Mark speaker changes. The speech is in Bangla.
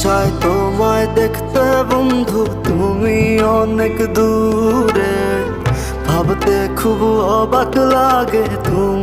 Speaker 1: চাই তোমায় দেখতে বন্ধু, তুমি অনেক দূরে। ভাবতে খুব অবাক লাগে তুমি